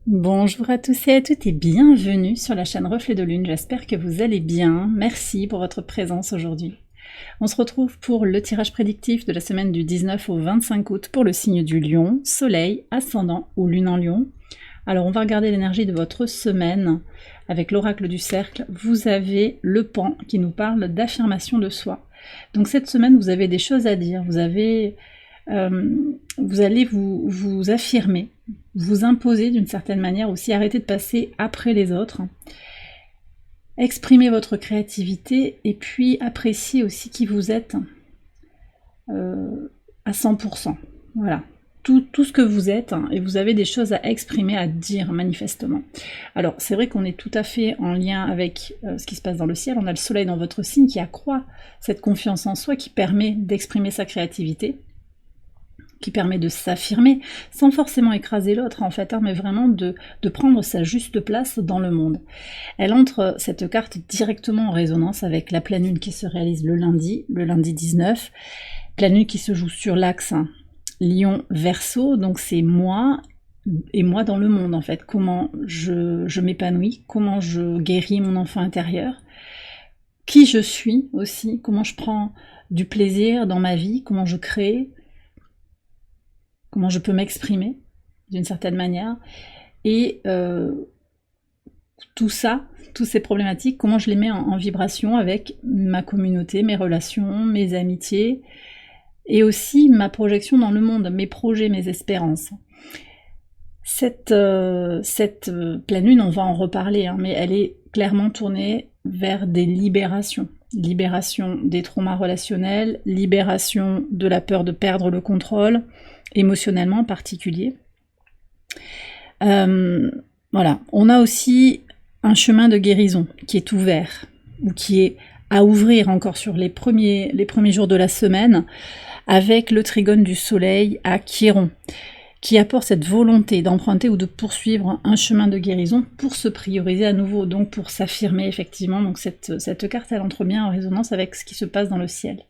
Bonjour à tous et à toutes et bienvenue sur la chaîne Reflet de Lune, j'espère que vous allez bien, merci pour votre présence aujourd'hui. On se retrouve pour le tirage prédictif de la semaine du 19 au 25 août pour le signe du Lion, Soleil, Ascendant ou Lune en Lion. Alors on va regarder l'énergie de votre semaine avec l'oracle du cercle. Vous avez le pan qui nous parle d'affirmation de soi. Donc cette semaine vous avez des choses à dire, vous allez vous affirmer, vous imposer d'une certaine manière aussi, arrêter de passer après les autres, exprimer votre créativité et puis apprécier aussi qui vous êtes à 100%. Voilà, tout ce que vous êtes et vous avez des choses à exprimer, à dire manifestement. Alors c'est vrai qu'on est tout à fait en lien avec ce qui se passe dans le ciel, on a le soleil dans votre signe qui accroît cette confiance en soi, qui permet d'exprimer sa créativité, qui permet de s'affirmer, sans forcément écraser l'autre en fait, mais vraiment de prendre sa juste place dans le monde. Elle entre, cette carte, directement en résonance avec la pleine lune qui se réalise le lundi 19, pleine lune qui se joue sur l'axe Lion-Verseau, donc c'est moi et moi dans le monde en fait, comment je m'épanouis, comment je guéris mon enfant intérieur, qui je suis aussi, comment je prends du plaisir dans ma vie, comment je crée, comment je peux m'exprimer d'une certaine manière, et tout ça, toutes ces problématiques, comment je les mets en vibration avec ma communauté, mes relations, mes amitiés, et aussi ma projection dans le monde, mes projets, mes espérances. Cette pleine lune, on va en reparler, mais elle est clairement tournée vers des libérations. Libération des traumas relationnels, libération de la peur de perdre le contrôle, émotionnellement en particulier. Voilà, on a aussi un chemin de guérison qui est ouvert, ou qui est à ouvrir encore sur les premiers jours de la semaine, avec le trigone du soleil à Chiron, qui apporte cette volonté d'emprunter ou de poursuivre un chemin de guérison pour se prioriser à nouveau, donc pour s'affirmer effectivement. Donc cette carte, elle entre bien en résonance avec ce qui se passe dans le ciel.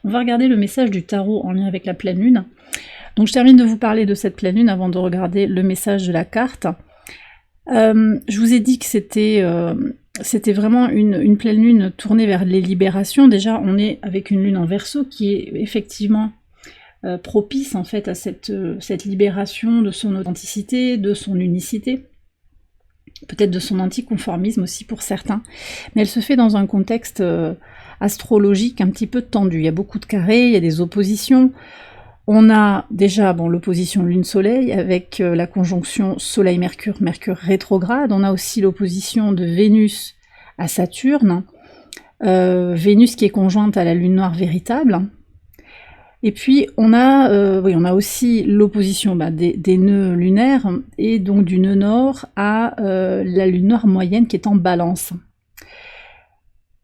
On va regarder le message du tarot en lien avec la pleine lune. Donc je termine de vous parler de cette pleine lune avant de regarder le message de la carte. Je vous ai dit que c'était vraiment une pleine lune tournée vers les libérations. Déjà, on est avec une lune en Verseau qui est effectivement propice en fait à cette libération de son authenticité, de son unicité, peut-être de son anticonformisme aussi pour certains, mais elle se fait dans un contexte astrologique un petit peu tendu. Il y a beaucoup de carrés, il y a des oppositions. On a déjà l'opposition Lune-Soleil avec la conjonction Soleil-Mercure, Mercure rétrograde. On a aussi l'opposition de Vénus à Saturne, Vénus qui est conjointe à la Lune noire véritable. Et puis on a aussi l'opposition des nœuds lunaires, et donc du nœud nord à la lune noire moyenne qui est en balance.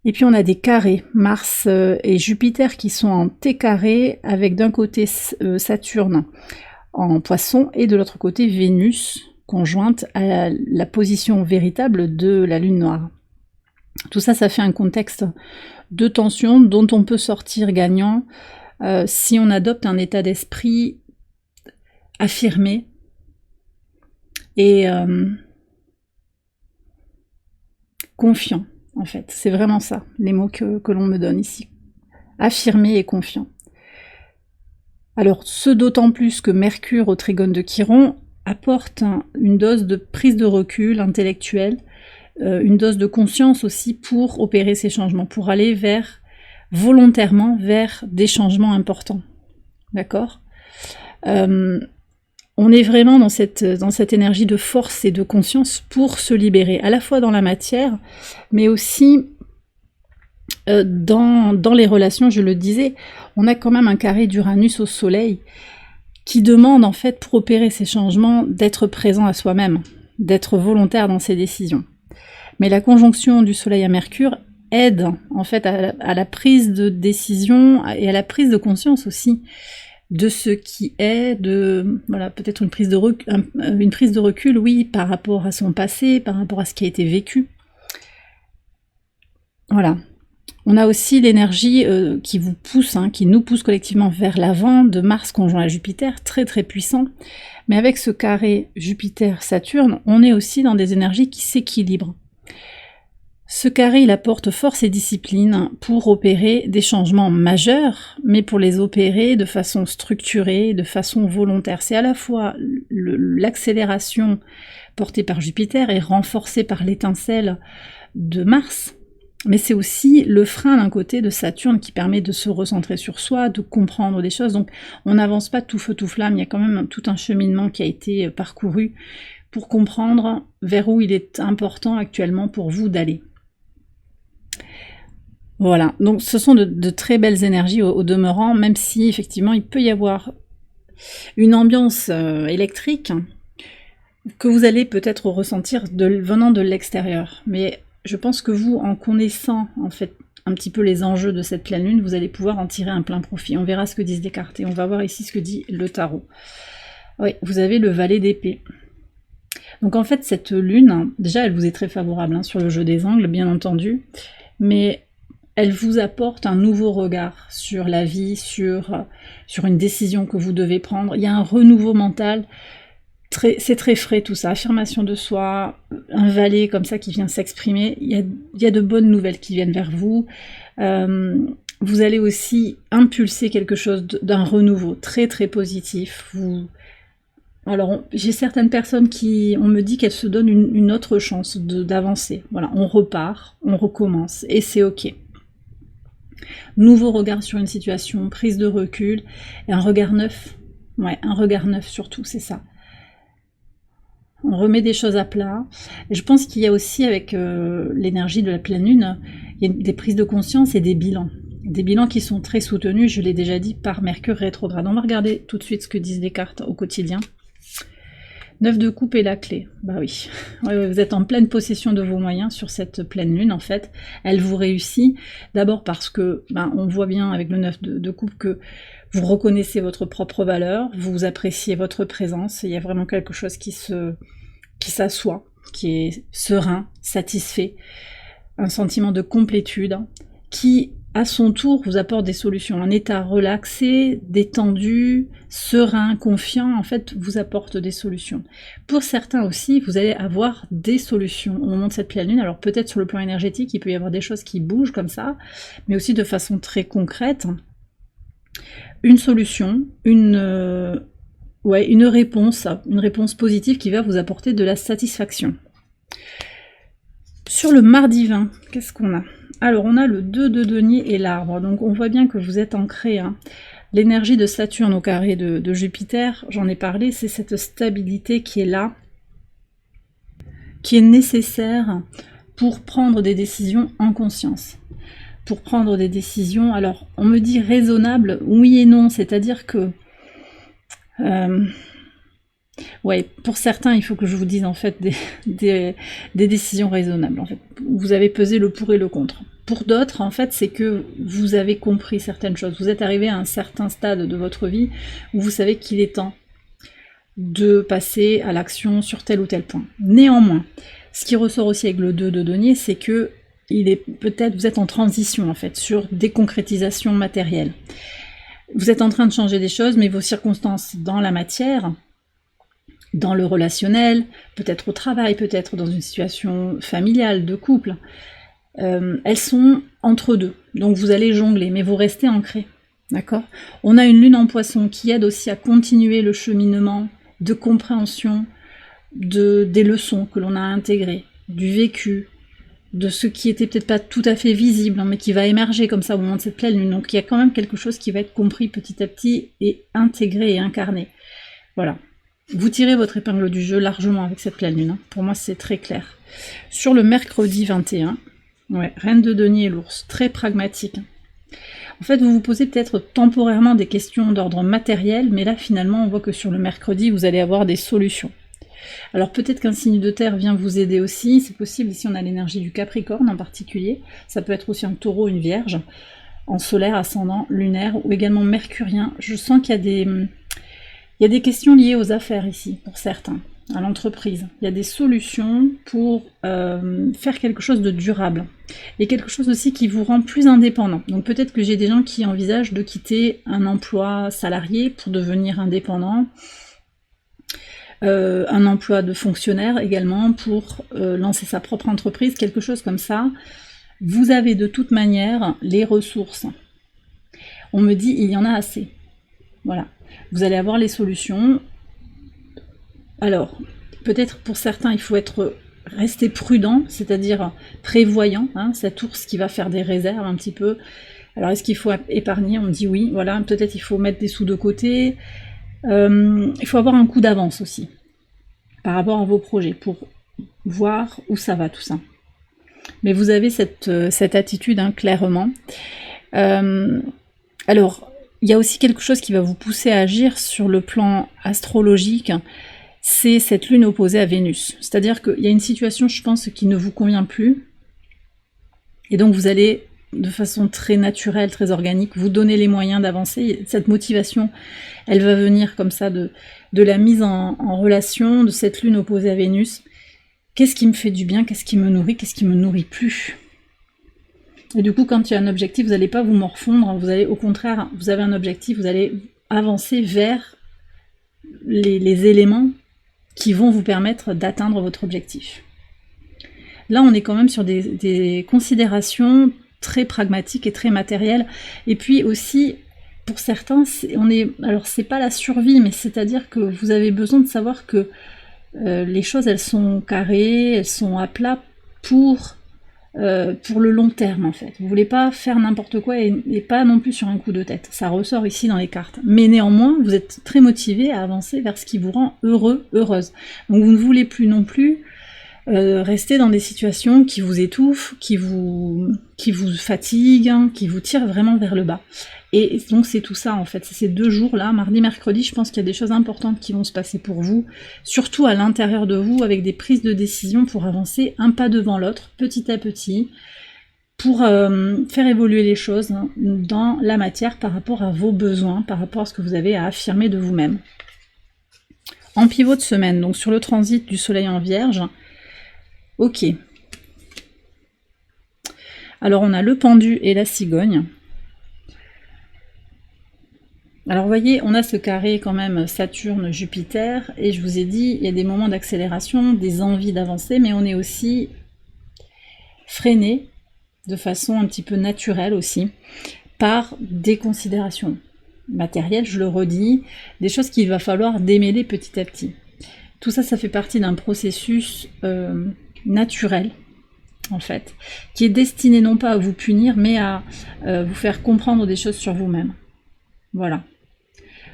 Et puis on a des carrés, Mars et Jupiter qui sont en T carré, avec d'un côté Saturne en poisson, et de l'autre côté Vénus, conjointe à la position véritable de la lune noire. Tout ça, ça fait un contexte de tension dont on peut sortir gagnant, si on adopte un état d'esprit affirmé et confiant, en fait. C'est vraiment ça, les mots que l'on me donne ici. Affirmé et confiant. Alors, ce d'autant plus que Mercure au trigone de Chiron apporte une dose de prise de recul intellectuelle, une dose de conscience aussi pour opérer ces changements, pour aller volontairement vers des changements importants. D'accord ? On est vraiment dans cette énergie de force et de conscience pour se libérer, à la fois dans la matière, mais aussi dans les relations. Je le disais, on a quand même un carré d'Uranus au soleil qui demande en fait, pour opérer ces changements, d'être présent à soi-même, d'être volontaire dans ses décisions. Mais la conjonction du soleil à Mercure aide en fait à la prise de décision et à la prise de conscience aussi de ce qui est, peut-être une prise de recul, oui, par rapport à son passé, par rapport à ce qui a été vécu. Voilà. On a aussi l'énergie qui vous pousse, qui nous pousse collectivement vers l'avant, de Mars conjoint à Jupiter, très très puissant. Mais avec ce carré Jupiter-Saturne, on est aussi dans des énergies qui s'équilibrent. Ce carré, il apporte force et discipline pour opérer des changements majeurs, mais pour les opérer de façon structurée, de façon volontaire. C'est à la fois l'accélération portée par Jupiter et renforcée par l'étincelle de Mars, mais c'est aussi le frein d'un côté de Saturne qui permet de se recentrer sur soi, de comprendre des choses. Donc on n'avance pas tout feu tout flamme, il y a quand même tout un cheminement qui a été parcouru pour comprendre vers où il est important actuellement pour vous d'aller. Voilà, donc ce sont de très belles énergies au demeurant, même si effectivement il peut y avoir une ambiance électrique que vous allez peut-être ressentir venant de l'extérieur. Mais je pense que vous, en connaissant en fait un petit peu les enjeux de cette pleine lune, vous allez pouvoir en tirer un plein profit. On verra ce que disent les cartes et on va voir ici ce que dit le tarot. Oui, vous avez le valet d'épée. Donc en fait cette lune, déjà elle vous est très favorable sur le jeu des angles, bien entendu, mais elle vous apporte un nouveau regard sur la vie, sur une décision que vous devez prendre. Il y a un renouveau mental, c'est très frais tout ça, affirmation de soi, un valet comme ça qui vient s'exprimer. Il y a de bonnes nouvelles qui viennent vers vous. Vous allez aussi impulser quelque chose d'un renouveau très très positif. Alors j'ai certaines personnes on me dit qu'elles se donnent une autre chance d'avancer. Voilà, on repart, on recommence et c'est ok. Nouveau regard sur une situation, prise de recul, et un regard neuf. Ouais, un regard neuf surtout, c'est ça. On remet des choses à plat. Et je pense qu'il y a aussi, avec l'énergie de la pleine lune, il y a des prises de conscience et des bilans. Des bilans qui sont très soutenus, je l'ai déjà dit, par Mercure rétrograde. On va regarder tout de suite ce que disent les cartes au quotidien. 9 de coupe et la clé. Bah oui. Ouais, vous êtes en pleine possession de vos moyens sur cette pleine lune, en fait. Elle vous réussit. D'abord parce que, on voit bien avec le 9 de coupe que vous reconnaissez votre propre valeur, vous appréciez votre présence. Il y a vraiment quelque chose qui s'assoit, qui est serein, satisfait. Un sentiment de complétude qui, à son tour, vous apporte des solutions. Un état relaxé, détendu, serein, confiant, en fait, vous apporte des solutions. Pour certains aussi, vous allez avoir des solutions au moment de cette pleine lune. Alors peut-être sur le plan énergétique, il peut y avoir des choses qui bougent comme ça, mais aussi de façon très concrète. Une solution, une réponse positive qui va vous apporter de la satisfaction. Sur le mardi 20, qu'est-ce qu'on a ? Alors on a le 2 de denier et l'arbre, donc on voit bien que vous êtes ancré. L'énergie de Saturne au carré de Jupiter, j'en ai parlé, c'est cette stabilité qui est là, qui est nécessaire pour prendre des décisions en conscience. Pour prendre des décisions, alors on me dit raisonnable, oui et non, c'est-à-dire que pour certains, il faut que je vous dise en fait des décisions raisonnables. En fait, vous avez pesé le pour et le contre. Pour d'autres, en fait, c'est que vous avez compris certaines choses. Vous êtes arrivé à un certain stade de votre vie où vous savez qu'il est temps de passer à l'action sur tel ou tel point. Néanmoins, ce qui ressort aussi avec le 2 de denier, c'est que vous êtes en transition en fait sur des concrétisations matérielles. Vous êtes en train de changer des choses, mais vos circonstances dans la matière, dans le relationnel, peut-être au travail, peut-être dans une situation familiale, de couple, elles sont entre deux. Donc vous allez jongler, mais vous restez ancré. D'accord ? On a une lune en poisson qui aide aussi à continuer le cheminement de compréhension des leçons que l'on a intégrées, du vécu, de ce qui était peut-être pas tout à fait visible, mais qui va émerger comme ça au moment de cette pleine lune. Donc il y a quand même quelque chose qui va être compris petit à petit et intégré et incarné. Voilà. Vous tirez votre épingle du jeu largement avec cette pleine lune. Pour moi, c'est très clair. Sur le mercredi 21, reine de denier et l'ours, très pragmatique. En fait, vous vous posez peut-être temporairement des questions d'ordre matériel, mais là, finalement, on voit que sur le mercredi, vous allez avoir des solutions. Alors peut-être qu'un signe de terre vient vous aider aussi, c'est possible, ici on a l'énergie du Capricorne en particulier, ça peut être aussi un taureau, une vierge, en solaire, ascendant, lunaire, ou également mercurien. Je sens qu'il y a des questions liées aux affaires ici, pour certains. à l'entreprise. Il y a des solutions pour faire quelque chose de durable. Et quelque chose aussi qui vous rend plus indépendant. Donc peut-être que j'ai des gens qui envisagent de quitter un emploi salarié pour devenir indépendant. Un emploi de fonctionnaire également pour lancer sa propre entreprise, quelque chose comme ça. Vous avez de toute manière les ressources. On me dit, il y en a assez. Voilà. Vous allez avoir les solutions. Alors, peut-être pour certains, il faut rester prudent, c'est-à-dire prévoyant, hein, cet ours qui va faire des réserves un petit peu. Alors, est-ce qu'il faut épargner? On me dit oui, voilà. Peut-être il faut mettre des sous de côté. Il faut avoir un coup d'avance aussi, par rapport à vos projets, pour voir où ça va tout ça. Mais vous avez cette attitude, hein, clairement. Alors, il y a aussi quelque chose qui va vous pousser à agir sur le plan astrologique, c'est cette lune opposée à Vénus. C'est-à-dire qu'il y a une situation, je pense, qui ne vous convient plus, et donc vous allez, de façon très naturelle, très organique, vous donner les moyens d'avancer. Cette motivation, elle va venir comme ça de la mise en relation de cette lune opposée à Vénus. Qu'est-ce qui me fait du bien? Qu'est-ce qui me nourrit? Qu'est-ce qui me nourrit plus? Et du coup, quand il y a un objectif, vous n'allez pas vous morfondre, vous allez, au contraire, vous avez un objectif, vous allez avancer vers les éléments qui vont vous permettre d'atteindre votre objectif. Là, on est quand même sur des considérations très pragmatiques et très matérielles. Et puis aussi, pour certains, alors c'est pas la survie, mais c'est-à-dire que vous avez besoin de savoir que les choses, elles sont carrées, elles sont à plat pour le long terme, en fait. Vous voulez pas faire n'importe quoi et pas non plus sur un coup de tête. Ça ressort ici dans les cartes. Mais néanmoins, vous êtes très motivé à avancer vers ce qui vous rend heureux, heureuse. Donc vous ne voulez plus non plus rester dans des situations qui vous étouffent, qui vous fatiguent, hein, qui vous tirent vraiment vers le bas. Et donc c'est tout ça en fait, c'est ces 2 jours-là, mardi, mercredi, je pense qu'il y a des choses importantes qui vont se passer pour vous, surtout à l'intérieur de vous, avec des prises de décision pour avancer un pas devant l'autre, petit à petit, pour faire évoluer les choses, hein, dans la matière par rapport à vos besoins, par rapport à ce que vous avez à affirmer de vous-même. En pivot de semaine, donc sur le transit du soleil en Vierge, ok. Alors on a le pendu et la cigogne. Alors vous voyez, on a ce carré quand même Saturne-Jupiter, et je vous ai dit, il y a des moments d'accélération, des envies d'avancer, mais on est aussi freiné, de façon un petit peu naturelle aussi, par des considérations matérielles, je le redis, des choses qu'il va falloir démêler petit à petit. Tout ça, ça fait partie d'un processus naturel, en fait, qui est destiné non pas à vous punir, mais à vous faire comprendre des choses sur vous-même. Voilà.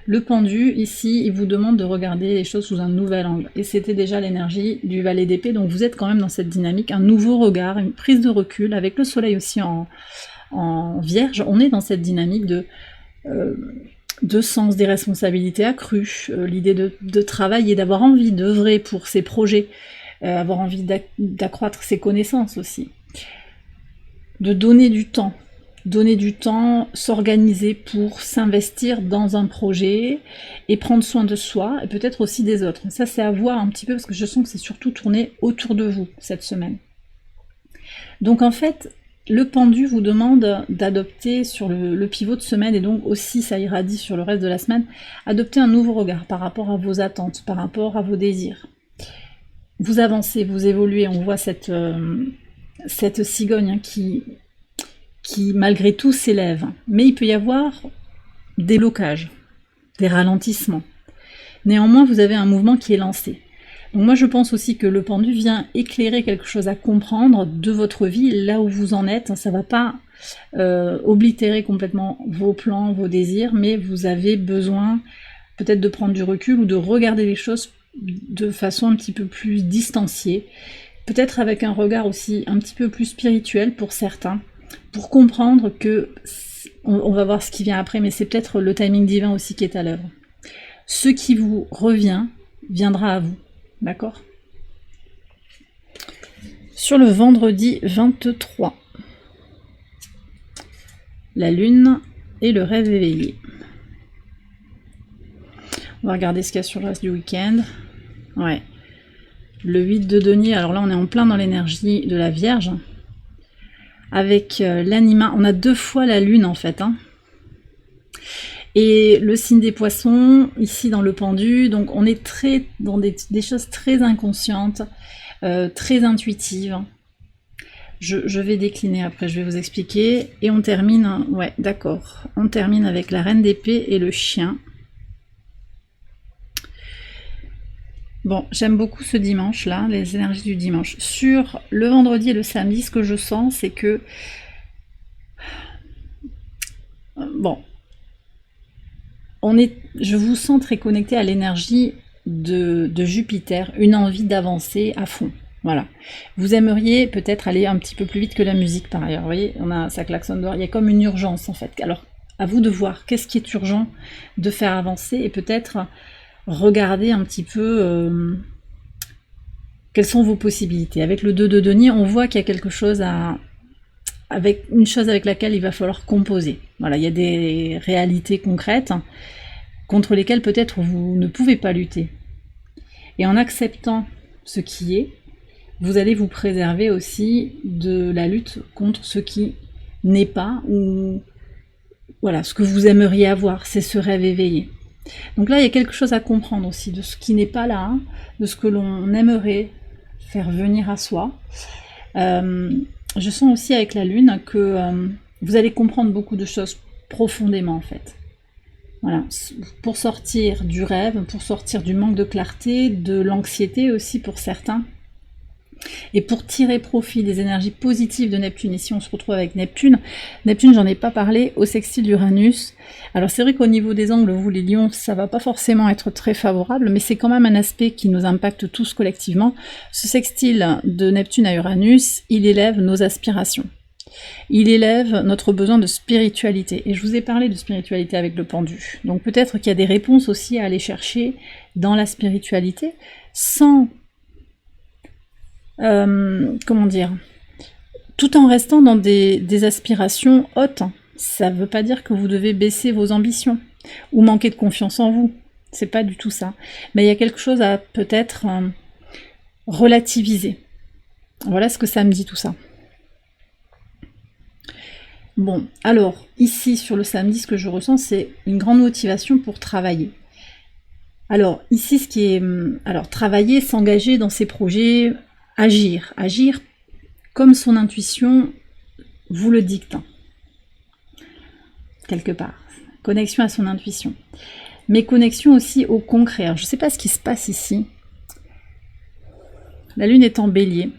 Le pendu, ici, il vous demande de regarder les choses sous un nouvel angle. Et c'était déjà l'énergie du valet d'épée, donc vous êtes quand même dans cette dynamique, un nouveau regard, une prise de recul, avec le soleil aussi en Vierge. On est dans cette dynamique de sens des responsabilités accrues, l'idée de travailler, d'avoir envie d'œuvrer pour ses projets, avoir envie d'accroître ses connaissances aussi, de donner du temps, s'organiser pour s'investir dans un projet et prendre soin de soi et peut-être aussi des autres. Ça, c'est à voir un petit peu parce que je sens que c'est surtout tourné autour de vous cette semaine. Donc en fait, le pendu vous demande d'adopter sur le pivot de semaine, et donc aussi ça irradie sur le reste de la semaine, adopter un nouveau regard par rapport à vos attentes, par rapport à vos désirs. Vous avancez, vous évoluez, on voit cette cigogne, hein, qui malgré tout s'élève. Mais il peut y avoir des blocages, des ralentissements. Néanmoins, vous avez un mouvement qui est lancé. Donc moi je pense aussi que le pendu vient éclairer quelque chose à comprendre de votre vie, là où vous en êtes. Ça ne va pas oblitérer complètement vos plans, vos désirs, mais vous avez besoin peut-être de prendre du recul ou de regarder les choses de façon un petit peu plus distanciée, peut-être avec un regard aussi un petit peu plus spirituel pour certains, pour comprendre que, on va voir ce qui vient après, mais c'est peut-être le timing divin aussi qui est à l'œuvre. Ce qui vous revient viendra à vous, d'accord? Sur le vendredi 23, la lune et le rêve éveillé. On va regarder ce qu'il y a sur le reste du week-end. Ouais. Le 8 de denier, alors là on est en plein dans l'énergie de la Vierge. Avec l'anima, on a 2 fois la lune en fait. Hein. Et le signe des poissons, ici dans le pendu, donc on est très dans des choses très inconscientes, très intuitives. Je vais décliner après, je vais vous expliquer. Et on termine, ouais d'accord, on termine avec la reine d'épée et le chien. Bon, j'aime beaucoup ce dimanche-là, les énergies du dimanche. Sur le vendredi et le samedi, ce que je sens, c'est que... Bon, je vous sens très connecté à l'énergie de Jupiter, une envie d'avancer à fond. Voilà. Vous aimeriez peut-être aller un petit peu plus vite que la musique par ailleurs. Vous voyez, ça klaxonne dehors. Il y a comme une urgence en fait. Alors, à vous de voir qu'est-ce qui est urgent de faire avancer et peut-être regarder un petit peu quelles sont vos possibilités. Avec le 2 de denier, on voit qu'il y a quelque chose avec une chose avec laquelle il va falloir composer. Voilà, il y a des réalités concrètes contre lesquelles peut-être vous ne pouvez pas lutter. Et en acceptant ce qui est, vous allez vous préserver aussi de la lutte contre ce qui n'est pas, ou voilà, ce que vous aimeriez avoir, c'est ce rêve éveillé. Donc là, il y a quelque chose à comprendre aussi de ce qui n'est pas là, hein, de ce que l'on aimerait faire venir à soi. Je sens aussi avec la lune que vous allez comprendre beaucoup de choses profondément en fait. Voilà, pour sortir du rêve, pour sortir du manque de clarté, de l'anxiété aussi pour certains, et pour tirer profit des énergies positives de Neptune. Ici on se retrouve avec Neptune. Neptune, j'en ai pas parlé, au sextile d'Uranus. Alors c'est vrai qu'au niveau des angles, vous les lions, ça va pas forcément être très favorable, mais c'est quand même un aspect qui nous impacte tous collectivement. Ce sextile de Neptune à Uranus, il élève nos aspirations. Il élève notre besoin de spiritualité. Et je vous ai parlé de spiritualité avec le pendu. Donc peut-être qu'il y a des réponses aussi à aller chercher dans la spiritualité, sans... comment dire, tout en restant dans des aspirations hautes. Ça ne veut pas dire que vous devez baisser vos ambitions ou manquer de confiance en vous. C'est pas du tout ça. Mais il y a quelque chose à peut-être relativiser. Voilà ce que ça me dit tout ça. Bon, alors ici sur le samedi, ce que je ressens, c'est une grande motivation pour travailler. Alors ici, ce qui est, alors travailler, s'engager dans ses projets. Agir comme son intuition vous le dicte, quelque part. Connexion à son intuition. Mais connexion aussi au concret. Alors, je ne sais pas ce qui se passe ici. La lune est en bélier.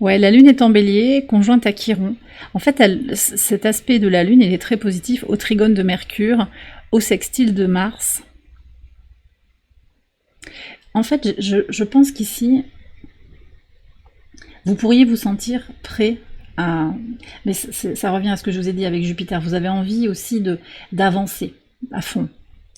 Ouais, la lune est en bélier, conjointe à Chiron. En fait, cet aspect de la lune, il est très positif au trigone de Mercure, au sextile de Mars. En fait, je pense qu'ici, vous pourriez vous sentir prêt à... Mais ça revient à ce que je vous ai dit avec Jupiter. Vous avez envie aussi d'avancer à fond.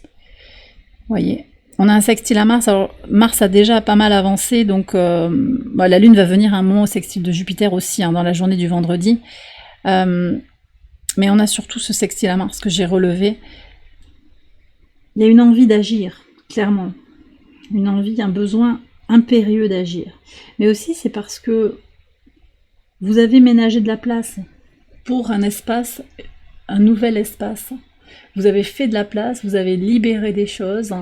Vous voyez, on a un sextile à Mars. Alors, Mars a déjà pas mal avancé, donc la Lune va venir à un moment au sextile de Jupiter aussi, hein, dans la journée du vendredi. Mais on a surtout ce sextile à Mars que j'ai relevé. Il y a une envie d'agir, clairement. Une envie, un besoin impérieux d'agir. Mais aussi c'est parce que vous avez ménagé de la place pour un espace, un nouvel espace. Vous avez fait de la place, vous avez libéré des choses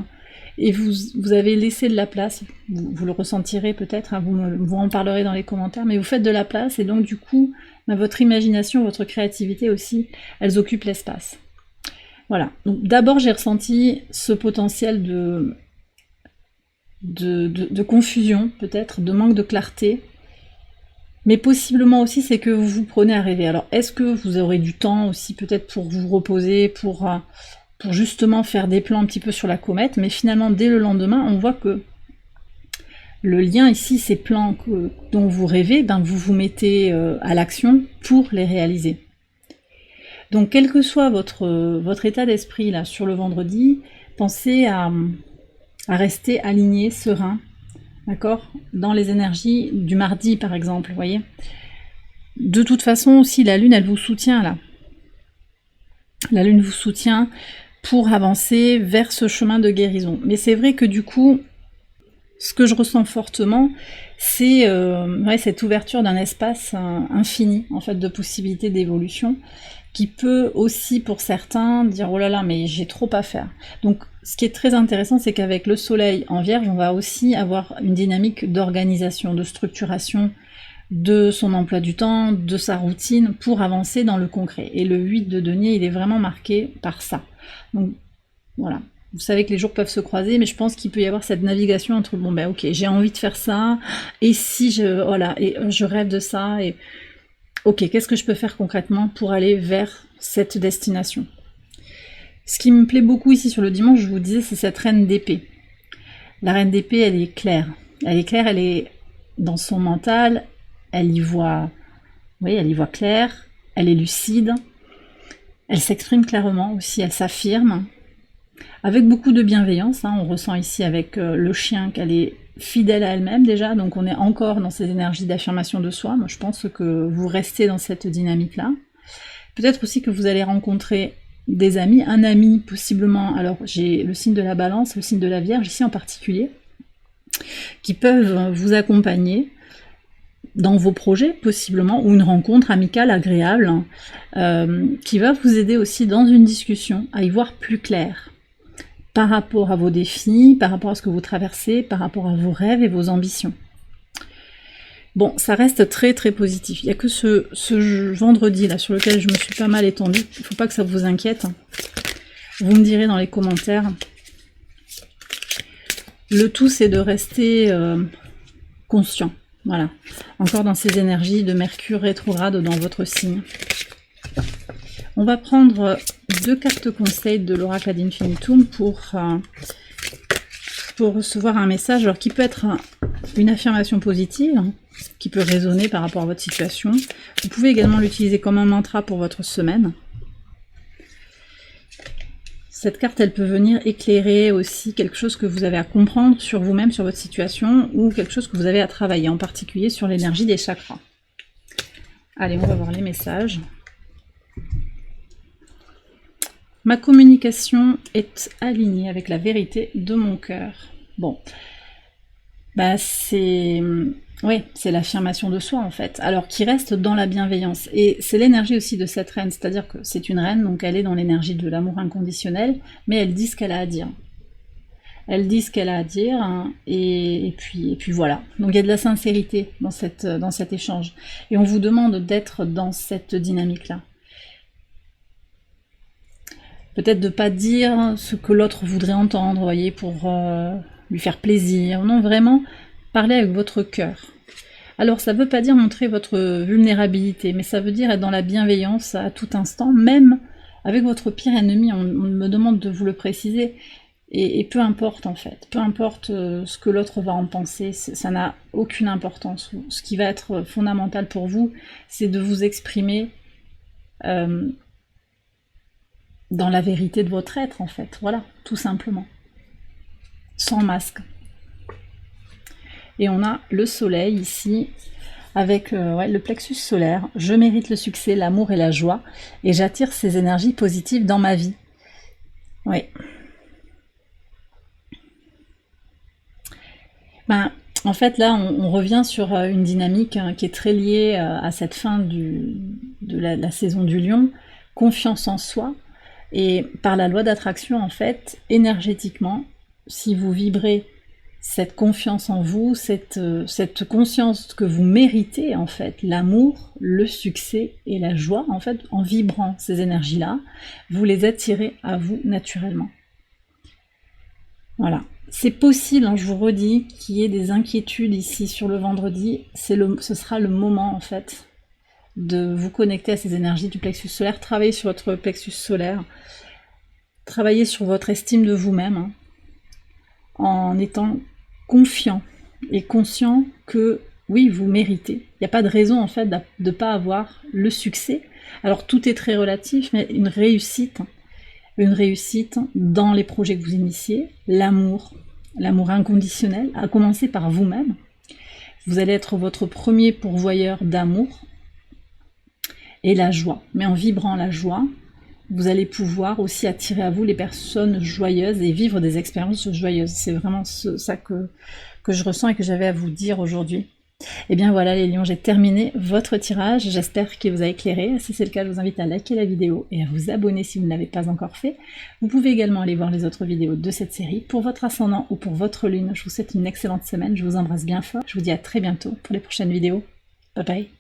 et vous avez laissé de la place. Vous le ressentirez peut-être, hein, vous en parlerez dans les commentaires, mais vous faites de la place et donc du coup, votre imagination, votre créativité aussi, elles occupent l'espace. Voilà. Donc d'abord j'ai ressenti ce potentiel de confusion, peut-être, de manque de clarté, mais possiblement aussi c'est que vous vous prenez à rêver. Alors est-ce que vous aurez du temps aussi peut-être pour vous reposer, pour justement faire des plans un petit peu sur la comète, mais finalement dès le lendemain on voit que le lien ici, ces plans dont vous rêvez, ben, vous vous mettez à l'action pour les réaliser. Donc quel que soit votre état d'esprit là sur le vendredi, pensez à rester aligné, serein, d'accord, dans les énergies du mardi par exemple, vous voyez. De toute façon aussi la lune elle vous soutient là. La lune vous soutient pour avancer vers ce chemin de guérison. Mais c'est vrai que du coup, ce que je ressens fortement, c'est cette ouverture d'un espace infini en fait de possibilités d'évolution, qui peut aussi pour certains dire oh là là mais j'ai trop à faire. Donc ce qui est très intéressant, c'est qu'avec le soleil en Vierge, on va aussi avoir une dynamique d'organisation, de structuration de son emploi du temps, de sa routine pour avancer dans le concret. Et le 8 de denier, il est vraiment marqué par ça. Donc voilà. Vous savez que les jours peuvent se croiser, mais je pense qu'il peut y avoir cette navigation entre bon ben ok, j'ai envie de faire ça, et si je rêve de ça, et ok, qu'est-ce que je peux faire concrètement pour aller vers cette destination? Ce qui me plaît beaucoup ici sur le dimanche, je vous disais, c'est cette reine d'épée. La reine d'épée, elle est claire. Elle est claire, elle est dans son mental, elle y voit clair, elle est lucide, elle s'exprime clairement aussi, elle s'affirme, avec beaucoup de bienveillance. On ressent ici avec le chien qu'elle est fidèle à elle-même déjà, donc on est encore dans ces énergies d'affirmation de soi. Moi je pense que vous restez dans cette dynamique-là. Peut-être aussi que vous allez rencontrer des amis, un ami possiblement, alors j'ai le signe de la Balance, le signe de la Vierge ici en particulier, qui peuvent vous accompagner dans vos projets possiblement, ou une rencontre amicale agréable qui va vous aider aussi dans une discussion à y voir plus clair par rapport à vos défis, par rapport à ce que vous traversez, par rapport à vos rêves et vos ambitions. Bon, ça reste très très positif. Il n'y a que ce vendredi là sur lequel je me suis pas mal étendue. Il ne faut pas que ça vous inquiète. Vous me direz dans les commentaires. Le tout c'est de rester conscient. Voilà, encore dans ces énergies de Mercure rétrograde dans votre signe. On va prendre 2 cartes conseils de l'oracle ad infinitum pour recevoir un message, alors qui peut être une affirmation positive, qui peut résonner par rapport à votre situation. Vous pouvez également l'utiliser comme un mantra pour votre semaine. Cette carte, elle peut venir éclairer aussi quelque chose que vous avez à comprendre sur vous-même, sur votre situation, ou quelque chose que vous avez à travailler, en particulier sur l'énergie des chakras. Allez, on va voir les messages. Ma communication est alignée avec la vérité de mon cœur. Bon, bah c'est l'affirmation de soi en fait, alors qui reste dans la bienveillance. Et c'est l'énergie aussi de cette reine, c'est-à-dire que c'est une reine, donc elle est dans l'énergie de l'amour inconditionnel, mais elle dit ce qu'elle a à dire. Elle dit ce qu'elle a à dire, hein, et puis voilà. Donc il y a de la sincérité dans cet échange. Et on vous demande d'être dans cette dynamique-là. Peut-être de ne pas dire ce que l'autre voudrait entendre, vous voyez, pour lui faire plaisir. Non, vraiment, parler avec votre cœur. Alors, ça ne veut pas dire montrer votre vulnérabilité, mais ça veut dire être dans la bienveillance à tout instant, même avec votre pire ennemi. On me demande de vous le préciser, et peu importe en fait. Peu importe ce que l'autre va en penser, ça n'a aucune importance. Ce qui va être fondamental pour vous, c'est de vous exprimer dans la vérité de votre être, en fait. Voilà, tout simplement. Sans masque. Et on a le soleil ici, avec le plexus solaire. Je mérite le succès, l'amour et la joie, et j'attire ces énergies positives dans ma vie. Oui. En fait, là, on revient sur une dynamique qui est très liée à cette fin de la saison du lion. Confiance en soi. Et par la loi d'attraction, en fait, énergétiquement, si vous vibrez cette confiance en vous, cette conscience que vous méritez, en fait, l'amour, le succès et la joie, en fait, en vibrant ces énergies-là, vous les attirez à vous naturellement. Voilà. C'est possible, hein, je vous redis, qu'il y ait des inquiétudes ici sur le vendredi. Ce sera le moment, en fait, de vous connecter à ces énergies du plexus solaire, travailler sur votre plexus solaire, travailler sur votre estime de vous-même, hein, en étant confiant et conscient que oui, vous méritez. Il n'y a pas de raison en fait de ne pas avoir le succès. Alors tout est très relatif, mais une réussite dans les projets que vous initiez, l'amour inconditionnel, à commencer par vous-même. Vous allez être votre premier pourvoyeur d'amour, et la joie, mais en vibrant la joie, vous allez pouvoir aussi attirer à vous les personnes joyeuses et vivre des expériences joyeuses. C'est vraiment ça que je ressens et que j'avais à vous dire aujourd'hui. Et bien voilà les lions, j'ai terminé votre tirage, j'espère qu'il vous a éclairé. Si c'est le cas, je vous invite à liker la vidéo et à vous abonner si vous ne l'avez pas encore fait. Vous pouvez également aller voir les autres vidéos de cette série. Pour votre ascendant ou pour votre lune, je vous souhaite une excellente semaine, je vous embrasse bien fort. Je vous dis à très bientôt pour les prochaines vidéos. Bye bye.